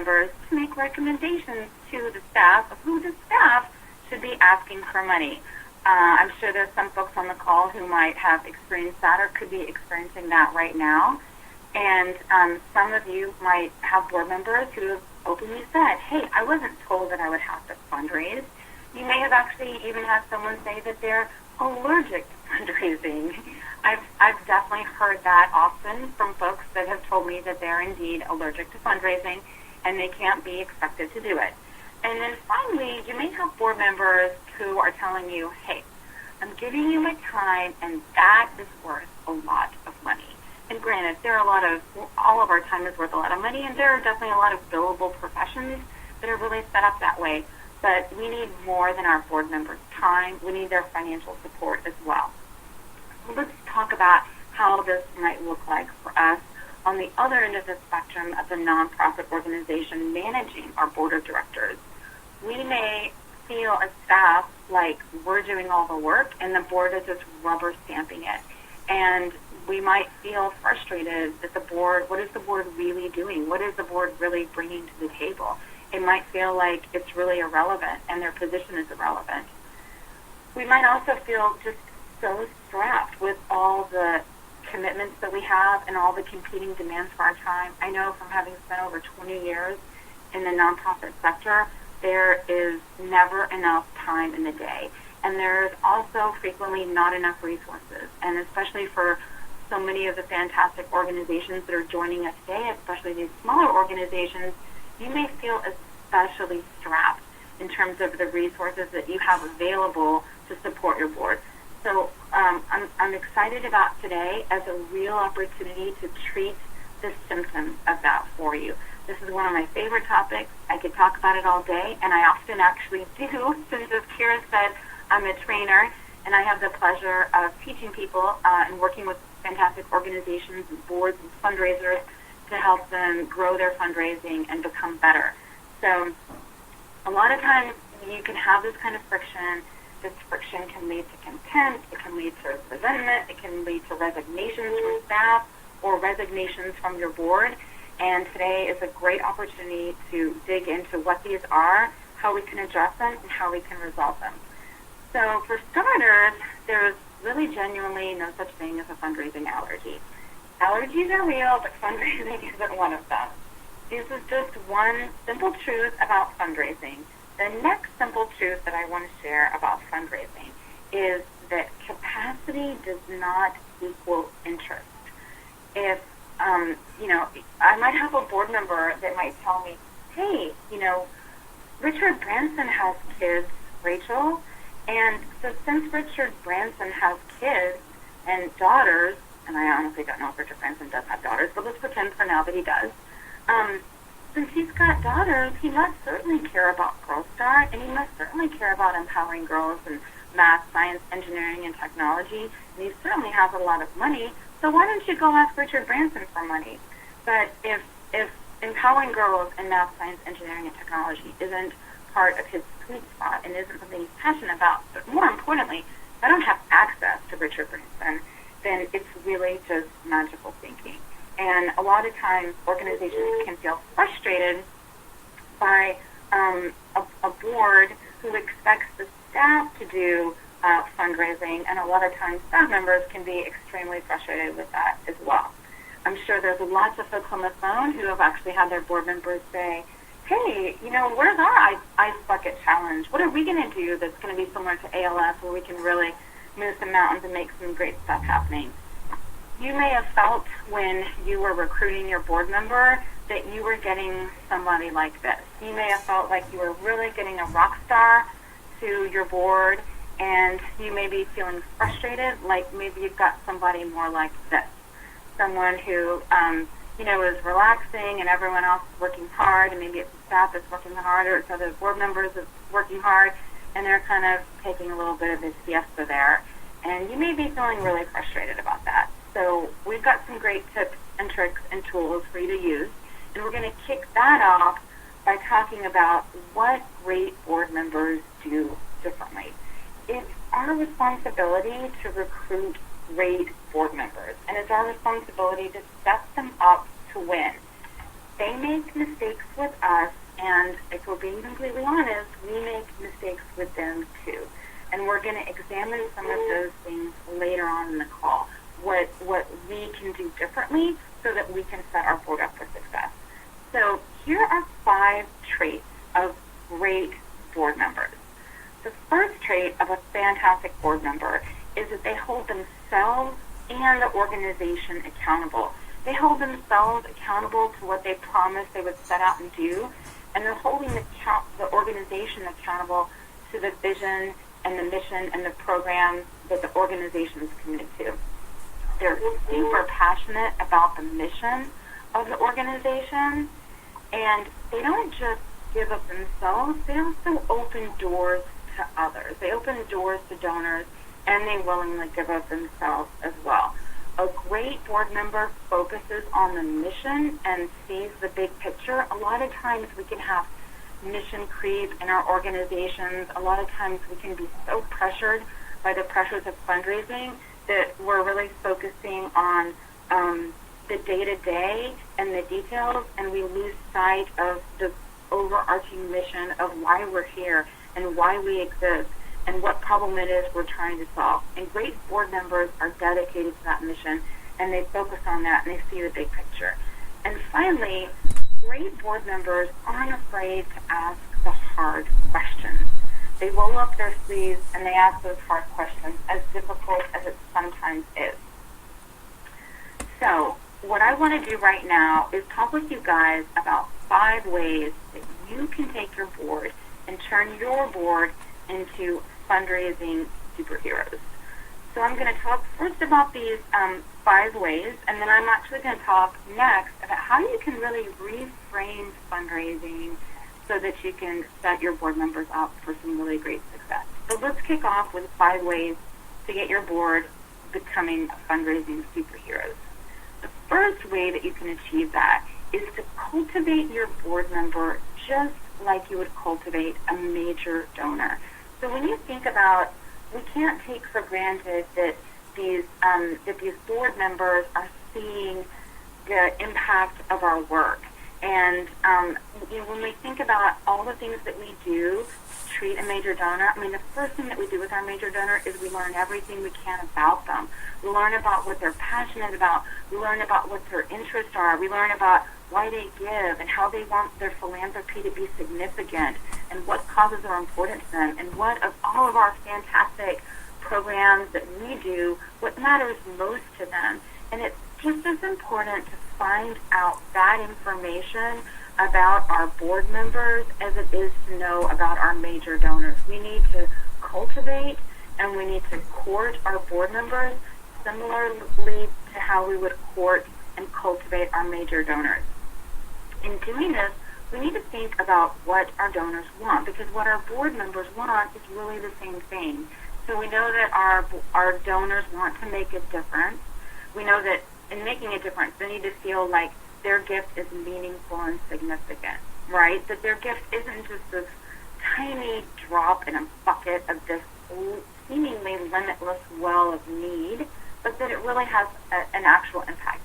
members to make recommendations to the staff of who the staff should be asking for money. I'm sure there's some folks on the call who might have experienced that or could be experiencing that right now. And some of you might have board members who have openly said, hey, I wasn't told that I would have to fundraise. You may have actually even had someone say that they're allergic to fundraising. I've definitely heard that often from folks that have told me that they're indeed allergic to fundraising and they can't be expected to do it. And then finally, you may have board members who are telling you, hey, I'm giving you my time and that is worth a lot of money. And granted, all of our time is worth a lot of money, and there are definitely a lot of billable professions that are really set up that way. But we need more than our board members' time. We need their financial support as well. So let's talk about how this might look like for us on the other end of the spectrum of the nonprofit organization managing our board of directors. We may feel as staff like we're doing all the work and the board is just rubber stamping it. And we might feel frustrated that the board, what is the board really doing? What is the board really bringing to the table? It might feel like it's really irrelevant and their position is irrelevant. We might also feel just so strapped with all the commitments that we have and all the competing demands for our time. I know from having spent over 20 years in the nonprofit sector, there is never enough time in the day. And there's also frequently not enough resources. And especially for so many of the fantastic organizations that are joining us today, especially these smaller organizations, you may feel especially strapped in terms of the resources that you have available to support your board. So I'm excited about today as a real opportunity to treat the symptoms of that for you. This is one of my favorite topics. I could talk about it all day, and I often actually do, since as Kira said, I'm a trainer, and I have the pleasure of teaching people and working with fantastic organizations and boards and fundraisers to help them grow their fundraising and become better. So a lot of times you can have this kind of friction. This friction can lead to contempt, it can lead to resentment, it can lead to resignations from staff or resignations from your board. And today is a great opportunity to dig into what these are, how we can address them, and how we can resolve them. So for starters, there's really genuinely no such thing as a fundraising allergy. Allergies are real, but fundraising isn't one of them. This is just one simple truth about fundraising. The next simple truth that I want to share about fundraising is that capacity does not equal interest. If, I might have a board member that might tell me, hey, Richard Branson has kids, Rachel, and so since Richard Branson has kids and daughters, and I honestly don't know if Richard Branson does have daughters, but let's pretend for now that he does, since he's got daughters, he must certainly care about Girl Star, and he must certainly care about empowering girls in math, science, engineering, and technology, and he certainly has a lot of money, so why don't you go ask Richard Branson for money? But if empowering girls in math, science, engineering, and technology isn't part of his sweet spot and isn't something he's passionate about, but more importantly, if I don't have access to Richard Branson, then it's really just magical thinking. And a lot of times, organizations can feel frustrated by a board who expects the staff to do fundraising, and a lot of times staff members can be extremely frustrated with that as well. I'm sure there's lots of folks on the phone who have actually had their board members say, hey, where's our ice bucket challenge? What are we going to do that's going to be similar to ALS where we can really move some mountains and make some great stuff happening? You may have felt when you were recruiting your board member that you were getting somebody like this. You may have felt like you were really getting a rock star to your board, and you may be feeling frustrated, like maybe you've got somebody more like this. Someone who, is relaxing and everyone else is working hard, and maybe it's the staff that's working hard or it's other board members that's working hard, and they're kind of taking a little bit of a siesta there. And you may be feeling really frustrated about that. So we've got some great tips and tricks and tools for you to use, and we're going to kick that off by talking about what great board members do differently. It's our responsibility to recruit great board members, and it's our responsibility to set them up to win. They make mistakes with us And if we're being completely honest, we make mistakes with them too. And we're going to examine some of those things later on in the call, what we can do differently so that we can set our board up for success. So here are 5 traits of great board members. The first trait of a fantastic board member is that they hold themselves and the organization accountable. They hold themselves accountable to what they promised they would set out and do, and they're holding the organization accountable to the vision and the mission and the program that the organization is committed to. They're super passionate about the mission of the organization, and they don't just give up themselves, they also open doors to others. They open doors to donors, and they willingly give up themselves as well. A great board member focuses on the mission and sees the big picture. A lot of times we can have mission creep in our organizations. A lot of times we can be so pressured by the pressures of fundraising that we're really focusing on the day-to-day and the details, and we lose sight of the overarching mission of why we're here and why we exist and what problem it is we're trying to solve. And great board members are dedicated to that mission, and they focus on that, and they see the big picture. And finally, great board members aren't afraid to ask the hard questions. They roll up their sleeves, and they ask those hard questions, as difficult as it sometimes is. So what I want to do right now is talk with you guys about 5 ways that you can take your board and turn your board into fundraising superheroes. So I'm going to talk first about these 5 ways, and then I'm actually going to talk next about how you can really reframe fundraising so that you can set your board members up for some really great success. So let's kick off with 5 ways to get your board becoming fundraising superheroes. The first way that you can achieve that is to cultivate your board member just like you would cultivate a major donor. So when you think about, we can't take for granted that these board members are seeing the impact of our work. And when we think about all the things that we do to treat a major donor, I mean, the first thing that we do with our major donor is we learn everything we can about them. We learn about what they're passionate about. We learn about what their interests are. We learn about why they give and how they want their philanthropy to be significant and what causes are important to them and what of all of our fantastic programs that we do, what matters most to them. And it's just as important to find out that information about our board members as it is to know about our major donors. We need to cultivate and we need to court our board members similarly to how we would court and cultivate our major donors. In doing this, we need to think about what our donors want, because what our board members want is really the same thing. So we know that our donors want to make a difference. We know that in making a difference, they need to feel like their gift is meaningful and significant, right? That their gift isn't just this tiny drop in a bucket of this seemingly limitless well of need, but that it really has an actual impact.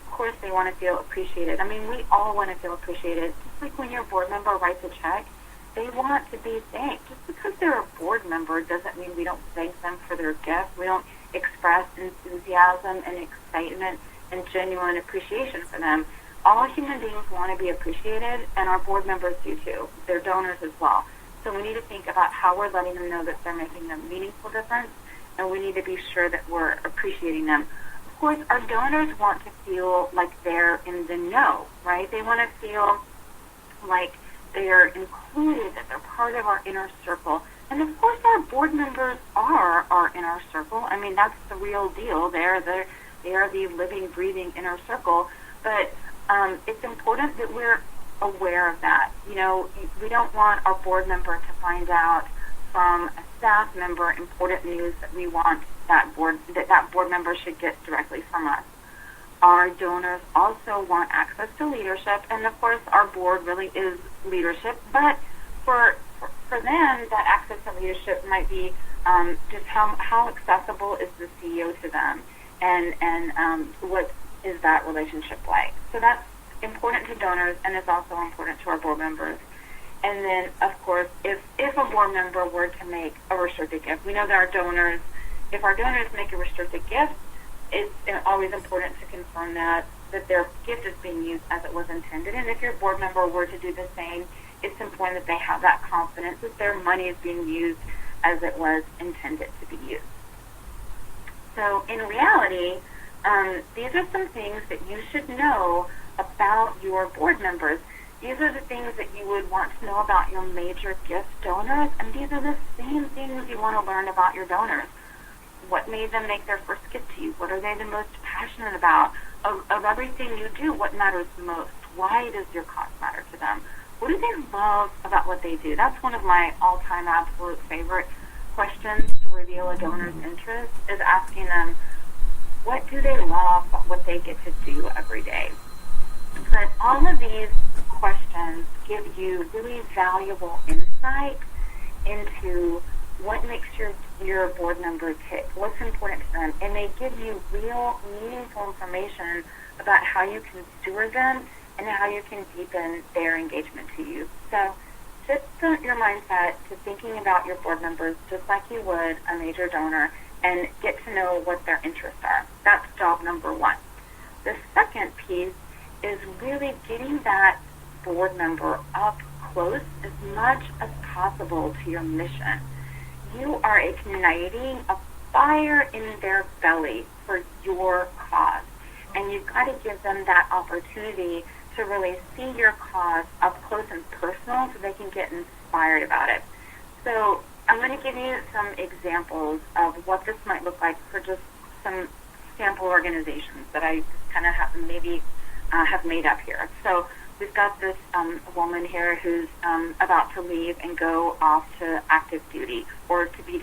Of course, they want to feel appreciated. I mean, we all want to feel appreciated. Just like when your board member writes a check, they want to be thanked. Just because they're a board member doesn't mean we don't thank them for their gift. We don't express enthusiasm and excitement and genuine appreciation for them. All human beings want to be appreciated, and our board members do too. They're donors as well. So we need to think about how we're letting them know that they're making a meaningful difference, and we need to be sure that we're appreciating them. Of course, our donors want to feel like they're in the know, right? They want to feel like they're included, that they're part of our inner circle. And of course, our board members are our inner circle. I mean, that's the real deal. They are the living, breathing inner circle. But it's important that we're aware of that. You know, we don't want our board member to find out from a staff member important news that we want that board member should get directly from us. Our donors also want access to leadership, and of course our board really is leadership, but for them that access to leadership might be just how accessible is the CEO to them, and what is that relationship like. So that's important to donors, and it's also important to our board members. And then, of course, if a board member were to make a restricted gift, we know that our donors, if our donors make a restricted gift, it's always important to confirm that their gift is being used as it was intended. And if your board member were to do the same, it's important that they have that confidence that their money is being used as it was intended to be used. So in reality, these are some things that you should know about your board members. These are the things that you would want to know about your major gift donors, and these are the same things you want to learn about your donors. What made them make their first gift to you? What are they the most passionate about? Of everything you do, what matters most? Why does your cause matter to them? What do they love about what they do? That's one of my all-time absolute favorite questions to reveal a donor's interest, is asking them, what do they love about what they get to do every day? But all of these questions give you really valuable insight into what makes your board member tick, what's important to them, and they give you real, meaningful information about how you can steward them and how you can deepen their engagement to you. So just put your mindset to thinking about your board members just like you would a major donor, and get to know what their interests are. That's job number one. The second piece is really getting that board member up close as much as possible to your mission. You are igniting a fire in their belly for your cause, and you've got to give them that opportunity to really see your cause up close and personal so they can get inspired about it. So I'm going to give you some examples of what this might look like for just some sample organizations that I kind of have made up here. So we've got this woman here who's about to leave and go off to active duty or to be